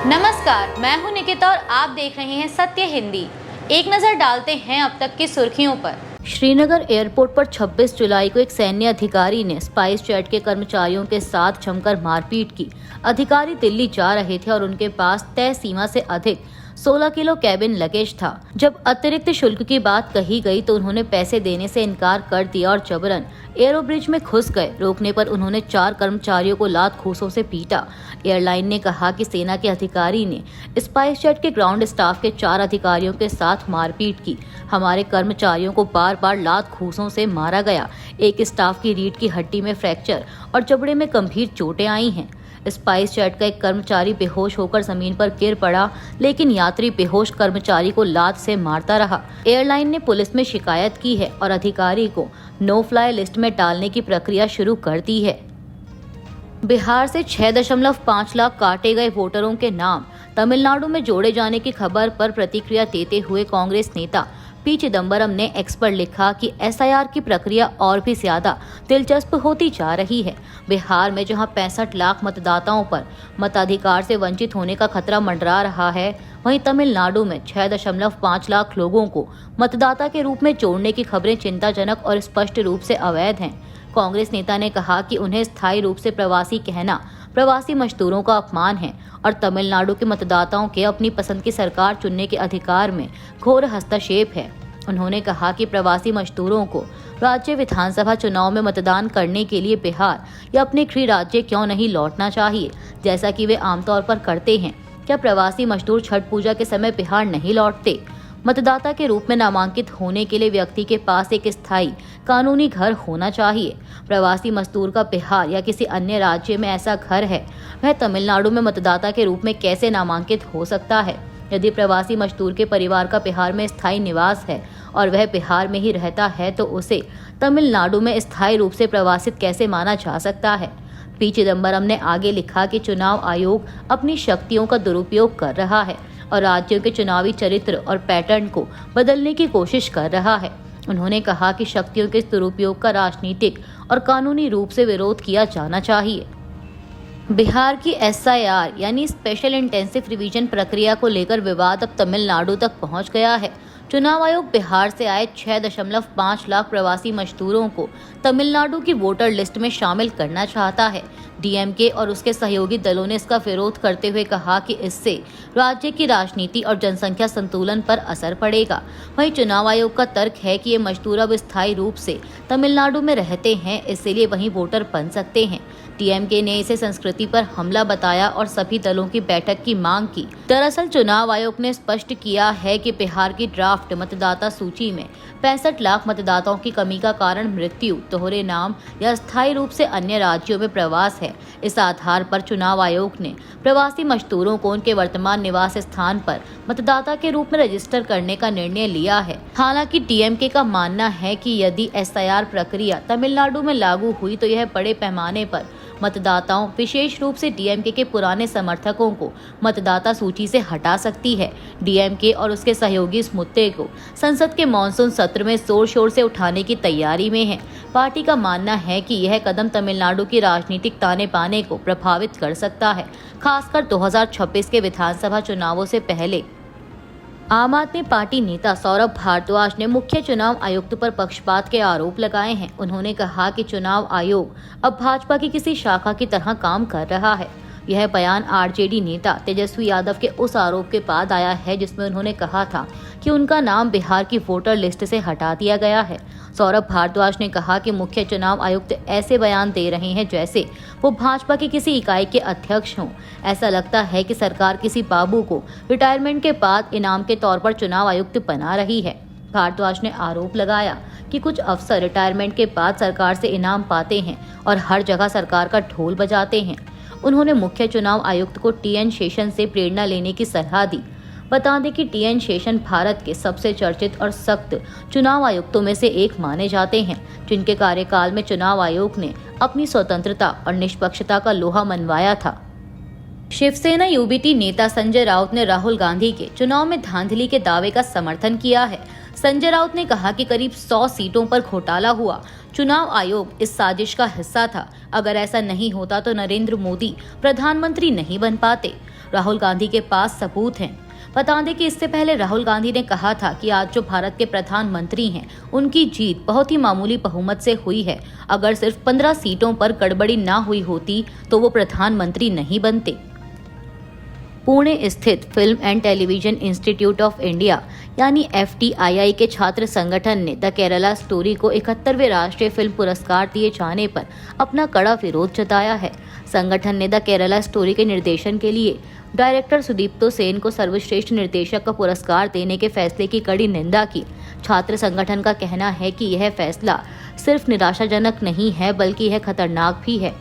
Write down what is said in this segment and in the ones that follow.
नमस्कार, मैं हूं निकिता और आप देख रहे हैं सत्य हिंदी। एक नजर डालते हैं अब तक की सुर्खियों पर। श्रीनगर एयरपोर्ट पर 26 जुलाई को एक सैन्य अधिकारी ने स्पाइस जेट के कर्मचारियों के साथ जमकर मारपीट की। अधिकारी दिल्ली जा रहे थे और उनके पास तय सीमा से अधिक 16 किलो कैबिन लगेज था। जब अतिरिक्त शुल्क की बात कही गई तो उन्होंने पैसे देने से इनकार कर दिया और जबरन एयरो ब्रिज में घुस गए। रोकने पर उन्होंने 4 कर्मचारियों को लात घूंसों से पीटा। एयरलाइन ने कहा कि सेना के अधिकारी ने स्पाइस जेट के ग्राउंड स्टाफ के 4 अधिकारियों के साथ मारपीट की। हमारे कर्मचारियों को बार बार लात घूंसों से मारा गया। एक स्टाफ की रीढ़ की हड्डी में फ्रैक्चर और जबड़े में गंभीर चोटें आई हैं। स्पाइस जेट का एक कर्मचारी बेहोश होकर जमीन पर गिर पड़ा, लेकिन यात्री बेहोश कर्मचारी को लात से मारता रहा। एयरलाइन ने पुलिस में शिकायत की है और अधिकारी को नो फ्लाई लिस्ट में डालने की प्रक्रिया शुरू कर दी है। बिहार से 6.5 लाख काटे गए वोटरों के नाम तमिलनाडु में जोड़े जाने की खबर पर प्रतिक्रिया देते हुए कांग्रेस नेता पी चिदम्बरम ने एक्स पर लिखा कि एसआईआर की प्रक्रिया और भी ज्यादा दिलचस्प होती जा रही है। बिहार में जहां 65 लाख मतदाताओं पर मताधिकार से वंचित होने का खतरा मंडरा रहा है, वहीं तमिलनाडु में 6.5 लाख लोगों को मतदाता के रूप में जोड़ने की खबरें चिंताजनक और स्पष्ट रूप से अवैध हैं। कांग्रेस नेता ने कहा कि उन्हें स्थायी रूप से प्रवासी कहना प्रवासी मजदूरों का अपमान है और तमिलनाडु के मतदाताओं के अपनी पसंद की सरकार चुनने के अधिकार में घोर हस्तक्षेप है। उन्होंने कहा कि प्रवासी मजदूरों को राज्य विधानसभा चुनाव में मतदान करने के लिए बिहार या अपने गृह राज्य क्यों नहीं लौटना चाहिए, जैसा कि वे आमतौर पर करते हैं। क्या प्रवासी मजदूर छठ पूजा के समय बिहार नहीं लौटते? मतदाता के रूप में नामांकित होने के लिए व्यक्ति के पास एक स्थायी कानूनी घर होना चाहिए। प्रवासी मजदूर का बिहार या किसी अन्य राज्य में ऐसा घर है, वह तमिलनाडु में मतदाता के रूप में कैसे नामांकित हो सकता है? यदि प्रवासी मजदूर के परिवार का बिहार में स्थायी निवास है और वह बिहार में ही रहता है तो उसे तमिलनाडु में स्थायी रूप से प्रवासित कैसे माना जा सकता है? पी चिदम्बरम ने आगे लिखा कि चुनाव आयोग अपनी शक्तियों का दुरुपयोग कर रहा है और राज्यों के चुनावी चरित्र और पैटर्न को बदलने की कोशिश कर रहा है। उन्होंने कहा कि शक्तियों के दुरुपयोग का राजनीतिक और कानूनी रूप से विरोध किया जाना चाहिए। बिहार की एसआईआर यानी स्पेशल इंटेंसिव रिवीजन प्रक्रिया को लेकर विवाद अब तमिलनाडु तक पहुंच गया है। चुनाव आयोग बिहार से आए 6.5 लाख प्रवासी मजदूरों को तमिलनाडु की वोटर लिस्ट में शामिल करना चाहता है। डीएमके और उसके सहयोगी दलों ने इसका विरोध करते हुए कहा कि इससे राज्य की राजनीति और जनसंख्या संतुलन पर असर पड़ेगा। वहीं चुनाव आयोग का तर्क है कि ये मजदूर अब स्थायी रूप से तमिलनाडु में रहते हैं, इसलिए वहीं वोटर बन सकते हैं। डीएमके ने इसे संस्कृति पर हमला बताया और सभी दलों की बैठक की मांग की। दरअसल चुनाव आयोग ने स्पष्ट किया है कि बिहार की ड्राफ्ट मतदाता सूची में 65 लाख मतदाताओं की कमी का कारण मृत्यु, दोहरे नाम या स्थायी रूप से अन्य राज्यों में प्रवास है। इस आधार पर चुनाव आयोग ने प्रवासी मजदूरों को उनके वर्तमान निवास स्थान पर मतदाता के रूप में रजिस्टर करने का निर्णय लिया है। हालांकि डीएमके का मानना है कि यदि एसआईआर प्रक्रिया तमिलनाडु में लागू हुई तो यह बड़े पैमाने पर मतदाताओं, विशेष रूप से डीएमके के पुराने समर्थकों को मतदाता सूची से हटा सकती है। डीएमके और उसके सहयोगी इस मुद्दे को संसद के मॉनसून सत्र में जोर शोर से उठाने की तैयारी में हैं। पार्टी का मानना है कि यह कदम तमिलनाडु की राजनीतिक ताने बाने को प्रभावित कर सकता है, खासकर 2026 के विधानसभा चुनावों से पहले। आम आदमी पार्टी नेता सौरभ भारद्वाज ने मुख्य चुनाव आयुक्त पर पक्षपात के आरोप लगाए हैं। उन्होंने कहा कि चुनाव आयोग अब भाजपा की किसी शाखा की तरह काम कर रहा है। यह बयान आरजेडी नेता तेजस्वी यादव के उस आरोप के बाद आया है जिसमें उन्होंने कहा था कि उनका नाम बिहार की वोटर लिस्ट से हटा दिया गया है। सौरभ भारद्वाज ने कहा कि मुख्य चुनाव आयुक्त ऐसे बयान दे रहे हैं जैसे वो भाजपा की किसी इकाई के अध्यक्ष हों। ऐसा लगता है कि सरकार किसी बाबू को रिटायरमेंट के बाद इनाम के तौर पर चुनाव आयुक्त बना रही है। भारद्वाज ने आरोप लगाया कि कुछ अफसर रिटायरमेंट के बाद सरकार से इनाम पाते हैं और हर जगह सरकार का ढोल बजाते हैं। उन्होंने मुख्य चुनाव आयुक्त को टीएन शेषन से प्रेरणा लेने की सलाह दी। बता दें कि टीएन शेषन भारत के सबसे चर्चित और सख्त चुनाव आयुक्तों में से एक माने जाते हैं, जिनके कार्यकाल में चुनाव आयोग ने अपनी स्वतंत्रता और निष्पक्षता का लोहा मनवाया था। शिवसेना यूबीटी नेता संजय राउत ने राहुल गांधी के चुनाव में धांधली के दावे का समर्थन किया है। संजय राउत ने कहा कि करीब 100 सीटों पर घोटाला हुआ। चुनाव आयोग इस साजिश का हिस्सा था। अगर ऐसा नहीं होता तो नरेंद्र मोदी प्रधानमंत्री नहीं बन पाते। राहुल गांधी के पास सबूत हैं। बता दें कि इससे पहले राहुल गांधी ने कहा था कि आज जो भारत के प्रधानमंत्री हैं, उनकी जीत बहुत ही मामूली बहुमत से हुई है। अगर सिर्फ 15 सीटों पर गड़बड़ी ना हुई होती तो वो प्रधानमंत्री नहीं बनते। पुणे स्थित film and television institute of India यानी FTII के छात्र संगठन ने द केरला स्टोरी को 71वें राष्ट्रीय फिल्म पुरस्कार दिए जाने पर अपना कड़ा विरोध जताया है। संगठन ने द केरला स्टोरी के निर्देशन के लिए डायरेक्टर सुदीप्तो सेन को सर्वश्रेष्ठ निर्देशक का पुरस्कार देने के फैसले की कड़ी निंदा की। छात्र संगठन का कहना है कि यह फैसला सिर्फ निराशाजनक नहीं है बल्कि यह खतरनाक भी है।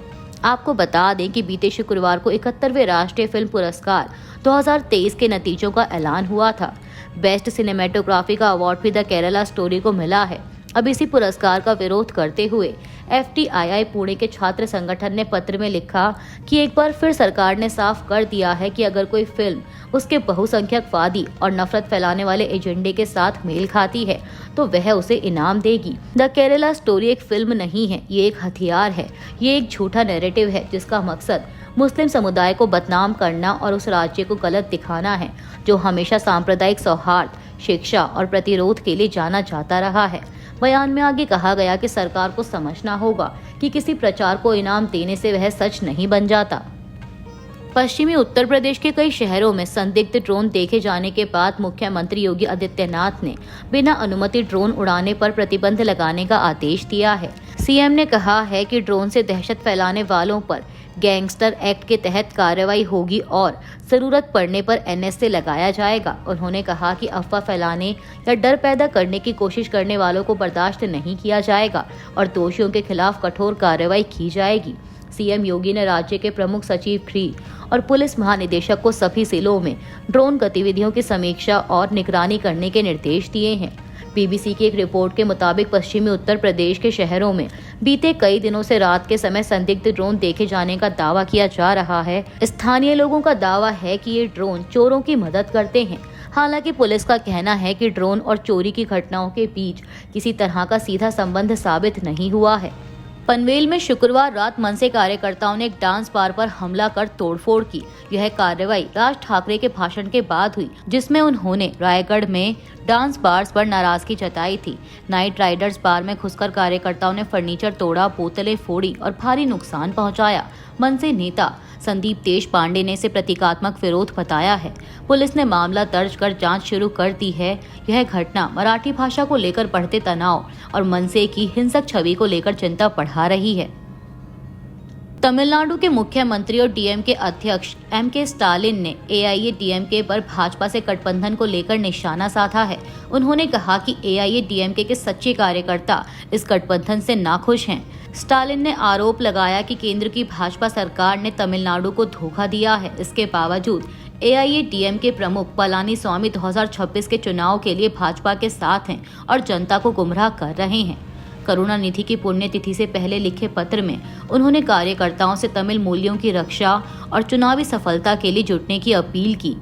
आपको बता दें कि बीते शुक्रवार को 71वें राष्ट्रीय फिल्म पुरस्कार 2023 के नतीजों का ऐलान हुआ था। बेस्ट सिनेमेटोग्राफी का अवार्ड भी द केरला स्टोरी को मिला है। अब इसी पुरस्कार का विरोध करते हुए FTII पुणे के छात्र संगठन ने पत्र में लिखा कि एक बार फिर सरकार ने साफ कर दिया है कि अगर कोई फिल्म उसके बहुसंख्यकवादी और नफरत फैलाने वाले एजेंडे के साथ मेल खाती है तो वह उसे इनाम देगी। द केरला स्टोरी एक फिल्म नहीं है, ये एक हथियार है। ये एक झूठा नैरेटिव है जिसका मकसद मुस्लिम समुदाय को बदनाम करना और उस राज्य को गलत दिखाना है जो हमेशा सांप्रदायिक सौहार्द, शिक्षा और प्रतिरोध के लिए जाना जाता रहा है। बयान में आगे कहा गया कि सरकार को समझना होगा कि किसी प्रचार को इनाम देने से वह सच नहीं बन जाता। पश्चिमी उत्तर प्रदेश के कई शहरों में संदिग्ध ड्रोन देखे जाने के बाद मुख्यमंत्री योगी आदित्यनाथ ने बिना अनुमति ड्रोन उड़ाने पर प्रतिबंध लगाने का आदेश दिया है। सीएम ने कहा है कि ड्रोन से दहशत फैलाने वालों पर गैंगस्टर एक्ट के तहत कार्रवाई होगी और जरूरत पड़ने पर NSA लगाया जाएगा। उन्होंने कहा कि अफवाह फैलाने या डर पैदा करने की कोशिश करने वालों को बर्दाश्त नहीं किया जाएगा और दोषियों के खिलाफ कठोर कार्रवाई की जाएगी। सीएम योगी ने राज्य के प्रमुख सचिव गृह और पुलिस महानिदेशक को सभी जिलों में ड्रोन गतिविधियों की समीक्षा और निगरानी करने के निर्देश दिए हैं। BBC की एक रिपोर्ट के मुताबिक पश्चिमी उत्तर प्रदेश के शहरों में बीते कई दिनों से रात के समय संदिग्ध ड्रोन देखे जाने का दावा किया जा रहा है। स्थानीय लोगों का दावा है कि ये ड्रोन चोरों की मदद करते हैं। हालांकि पुलिस का कहना है कि ड्रोन और चोरी की घटनाओं के बीच किसी तरह का सीधा संबंध साबित नहीं हुआ है। पनवेल में शुक्रवार रात मनसे कार्यकर्ताओं ने एक डांस बार पर हमला कर तोड़फोड़ की। यह कार्रवाई राज ठाकरे के भाषण के बाद हुई, जिसमें उन्होंने रायगढ़ में डांस बार्स पर नाराजगी जताई थी। नाइट राइडर्स बार में घुसकर कार्यकर्ताओं ने फर्नीचर तोड़ा, बोतलें फोड़ी और भारी नुकसान पहुंचाया। मनसे नेता संदीप देशपांडे ने इसे प्रतीकात्मक विरोध बताया है। पुलिस ने मामला दर्ज कर जांच शुरू कर दी है। यह घटना मराठी भाषा को लेकर बढ़ते तनाव और मनसे की हिंसक छवि को लेकर चिंता बढ़ा रही है। तमिलनाडु के मुख्यमंत्री और DMK अध्यक्ष MK स्टालिन ने AIADMK पर भाजपा से गठबंधन को लेकर निशाना साधा है। उन्होंने कहा कि AIADMK के सच्चे कार्यकर्ता इस गठबंधन से नाखुश हैं। स्टालिन ने आरोप लगाया कि केंद्र की भाजपा सरकार ने तमिलनाडु को धोखा दिया है। इसके बावजूद AIADMK प्रमुख पलानीस्वामी 2026 के चुनाव के लिए भाजपा के साथ हैं और जनता को गुमराह कर रहे हैं। करुणानिधि की पुण्यतिथि से पहले लिखे पत्र में उन्होंने कार्यकर्ताओं से तमिल मूल्यों की रक्षा और चुनावी सफलता के लिए जुटने की अपील की।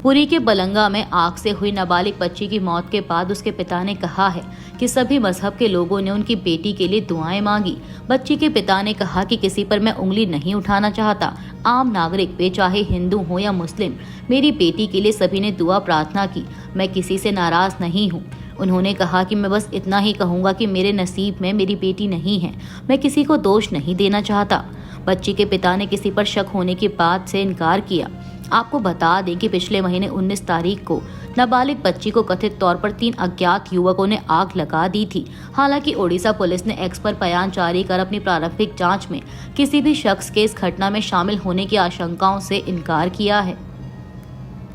पुरी के बलंगा में आग से हुई नाबालिग बच्ची की मौत के बाद उसके पिता ने कहा है कि सभी मजहब के लोगों ने उनकी बेटी के लिए दुआएं मांगी। बच्ची के पिता ने कहा कि किसी पर मैं उंगली नहीं उठाना चाहता। आम नागरिक, वे चाहे हिंदू हो या मुस्लिम, मेरी बेटी के लिए सभी ने दुआ प्रार्थना की। मैं किसी से नाराज नहीं हूँ। उन्होंने कहा कि मैं बस इतना ही कहूँगा कि मेरे नसीब में मेरी बेटी नहीं है। मैं किसी को दोष नहीं देना चाहता। बच्ची के पिता ने किसी पर शक होने की बात से इनकार किया। आपको बता दें कि पिछले महीने 19 तारीख को नाबालिग बच्ची को कथित तौर पर 3 अज्ञात युवकों ने आग लगा दी थी। हालांकि ओडिशा पुलिस ने एक्स पर बयान जारी कर अपनी प्रारंभिक जांच में किसी भी शख्स के इस घटना में शामिल होने की आशंकाओं से इनकार किया है।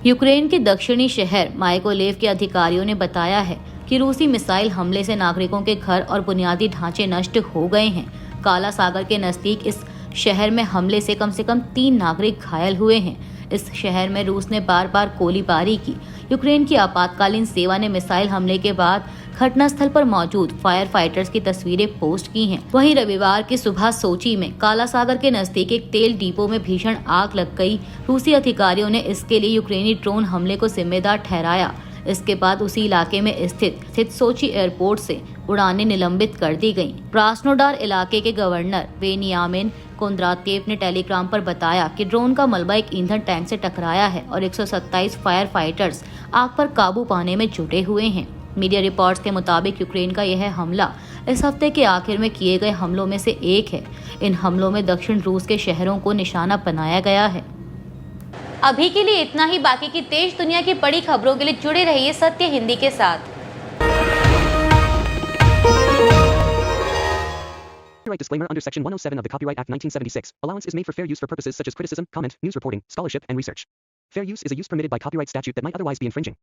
यूक्रेन के दक्षिणी शहर माइकोलेव के अधिकारियों ने बताया है कि रूसी मिसाइल हमले से नागरिकों के घर और बुनियादी ढांचे नष्ट हो गए हैं। काला सागर के नजदीक इस शहर में हमले से कम 3 नागरिक घायल हुए हैं। इस शहर में रूस ने बार बार गोलीबारी की। यूक्रेन की आपातकालीन सेवा ने मिसाइल हमले के बाद घटनास्थल पर मौजूद फायर फाइटर्स की तस्वीरें पोस्ट की हैं। वहीं रविवार की सुबह सोची में काला सागर के नजदीक एक तेल डिपो में भीषण आग लग गई। रूसी अधिकारियों ने इसके लिए यूक्रेनी ड्रोन हमले को जिम्मेदार ठहराया। इसके बाद उसी इलाके में स्थित सोची एयरपोर्ट से उड़ानें निलंबित कर दी गईं। क्रास्नोडार इलाके के गवर्नर वेनियामिन कोंद्रातिव ने टेलीग्राम पर बताया कि ड्रोन का मलबा एक ईंधन टैंक से टकराया है और 127 फायर फाइटर्स आग पर काबू पाने में जुटे हुए हैं। मीडिया रिपोर्ट्स के मुताबिक यूक्रेन का यह हमला इस हफ्ते के आखिर में किए गए हमलों में से एक है। इन हमलों में दक्षिण रूस के शहरों को निशाना बनाया गया है। अभी के लिए इतना ही। बाकी की देश दुनिया की बड़ी खबरों के लिए जुड़े रहिए सत्य हिंदी के साथ। Copyright disclaimer under Section 107 of the Copyright Act 1976. Allowance is made for fair use for purposes such as criticism, comment, news reporting, scholarship, and research. Fair use is a use permitted by copyright statute that might otherwise be infringing.